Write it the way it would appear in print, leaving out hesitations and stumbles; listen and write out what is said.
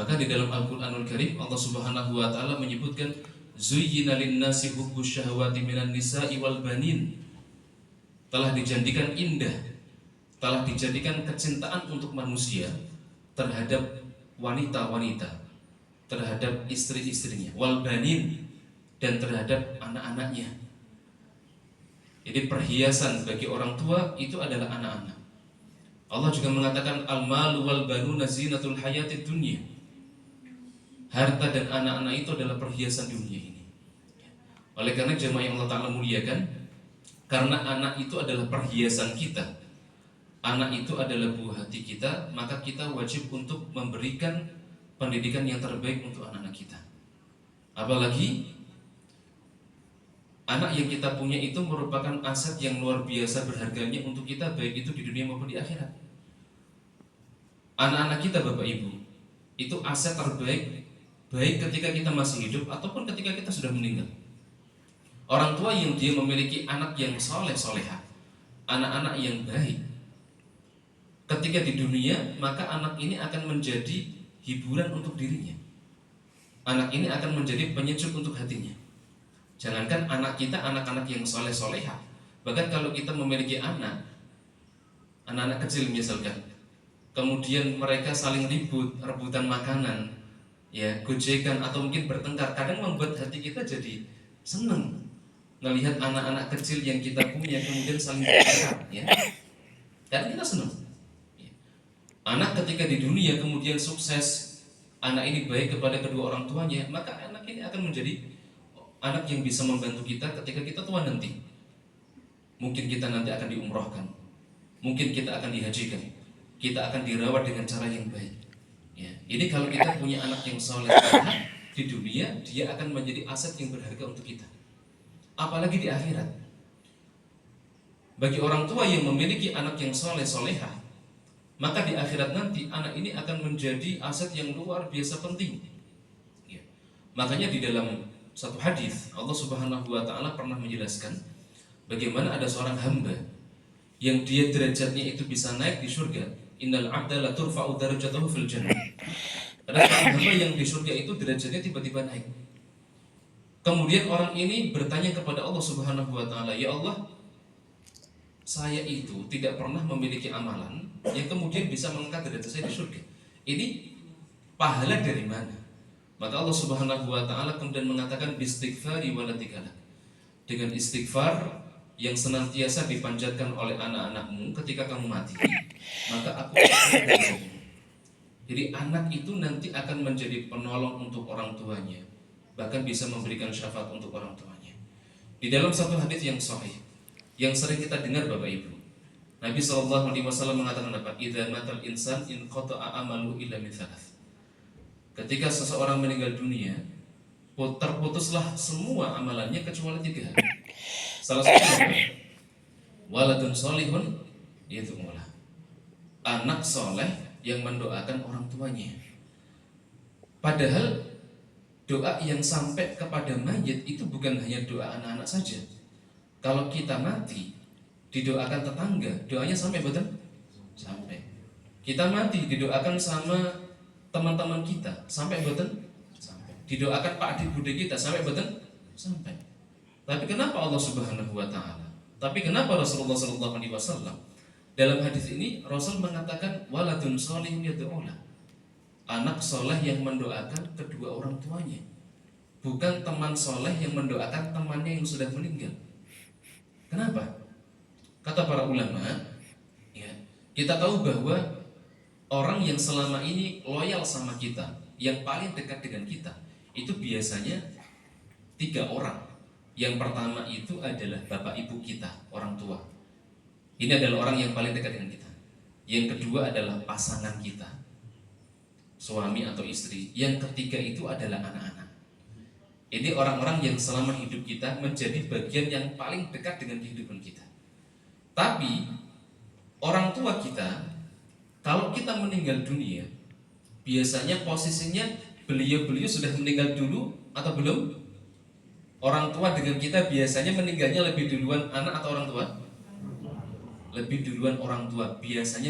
Bahkan di dalam Al-Qur'anul Karim Allah Subhanahu wa taala menyebutkan zuyyina lin-nasi hubbus syahawati minan nisa'i wal banin. Telah dijadikan indah, telah dijadikan kecintaan untuk manusia terhadap wanita-wanita, terhadap istri-istrinya, wal banin, dan terhadap anak-anaknya. Jadi perhiasan bagi orang tua itu adalah anak-anak. Allah juga mengatakan al-malu wal banuna zinatul hayatid dunya. Harta dan anak-anak itu adalah perhiasan dunia ini. Oleh karena jemaah yang Allah Ta'ala muliakan, karena anak itu adalah perhiasan kita, anak itu adalah buah hati kita, maka kita wajib untuk memberikan pendidikan yang terbaik untuk anak-anak kita. Apalagi anak yang kita punya itu merupakan aset yang luar biasa berharganya untuk kita, baik itu di dunia maupun di akhirat. Anak-anak kita, Bapak Ibu, itu aset terbaik, baik ketika kita masih hidup ataupun ketika kita sudah meninggal. Orang tua yang dia memiliki anak yang soleh-solehah, anak-anak yang baik, ketika di dunia, maka anak ini akan menjadi hiburan untuk dirinya. Anak ini akan menjadi penyejuk untuk hatinya. Jangankan anak kita, anak-anak yang soleh-solehah, bahkan kalau kita memiliki anak-anak kecil misalkan, kemudian mereka saling ribut, rebutan makanan, ya, gojekan atau mungkin bertengkar, kadang membuat hati kita jadi senang melihat anak-anak kecil yang kita punya kemudian saling bertengkar, ya. Dan kita senang. Anak ketika di dunia kemudian sukses, anak ini baik kepada kedua orang tuanya, maka anak ini akan menjadi anak yang bisa membantu kita ketika kita tua nanti. Mungkin kita nanti akan diumrohkan, mungkin kita akan dihajikan, kita akan dirawat dengan cara yang baik, ya. Ini kalau kita punya anak yang soleh di dunia, dia akan menjadi aset yang berharga untuk kita. Apalagi di akhirat. Bagi orang tua yang memiliki anak yang soleh-solehah, maka di akhirat nanti anak ini akan menjadi aset yang luar biasa penting, ya. Makanya di dalam satu hadis Allah Subhanahu wa taala pernah menjelaskan bagaimana ada seorang hamba yang dia derajatnya itu bisa naik di surga. Innal 'abda la turfa'u darajatuhu fil jannah. Ada seorang hamba yang di surga itu derajatnya tiba-tiba naik. Kemudian orang ini bertanya kepada Allah Subhanahu wa taala, "Ya Allah, saya itu tidak pernah memiliki amalan yang kemudian bisa mengangkat derajat saya di surga. Ini pahala dari mana?" Maka Allah Subhanahu wa taala kemudian mengatakan bistighfari walatikala. Dengan istighfar yang senantiasa dipanjatkan oleh anak-anakmu ketika kamu mati, maka aku akan menjadimu. Jadi anak itu nanti akan menjadi penolong untuk orang tuanya, bahkan bisa memberikan syafaat untuk orang tuanya. Di dalam satu hadis yang sahih yang sering kita dengar Bapak Ibu, Nabi SAW mengatakan apa? Idza matal insan in qata'a amalu illa min thalath. Ketika seseorang meninggal dunia, terputuslah semua amalannya kecuali 3 hal. Salah satunya waladun solihun, yaitu anak soleh yang mendoakan orang tuanya. Padahal doa yang sampai kepada mayit itu bukan hanya doa anak-anak saja. Kalau kita mati, didoakan tetangga, doanya sampai betul? Sampai. Kita mati, didoakan sama teman-teman kita, sampai betul? Sampai. Didoakan Pak Adik Bude kita, sampai betul? Sampai. Tapi kenapa Allah Subhanahu wa taala? Tapi kenapa Rasulullah SAW dalam hadis ini Rasul mengatakan waladun sholihun yad'ulah. Anak soleh yang mendoakan kedua orang tuanya, bukan teman soleh yang mendoakan temannya yang sudah meninggal. Kenapa? Kata para ulama, ya, kita tahu bahwa orang yang selama ini loyal sama kita, yang paling dekat dengan kita, itu biasanya 3 orang. Yang pertama itu adalah bapak ibu kita, orang tua. Ini adalah orang yang paling dekat dengan kita. Yang kedua adalah pasangan kita, suami atau istri. Yang ketiga itu adalah anak-anak. Ini orang-orang yang selama hidup kita menjadi bagian yang paling dekat dengan kehidupan kita. Tapi orang tua kita, kalau kita meninggal dunia, biasanya posisinya beliau-beliau sudah meninggal dulu atau belum? Orang tua dengan kita biasanya meninggalnya lebih duluan anak atau orang tua? Lebih duluan orang tua biasanya.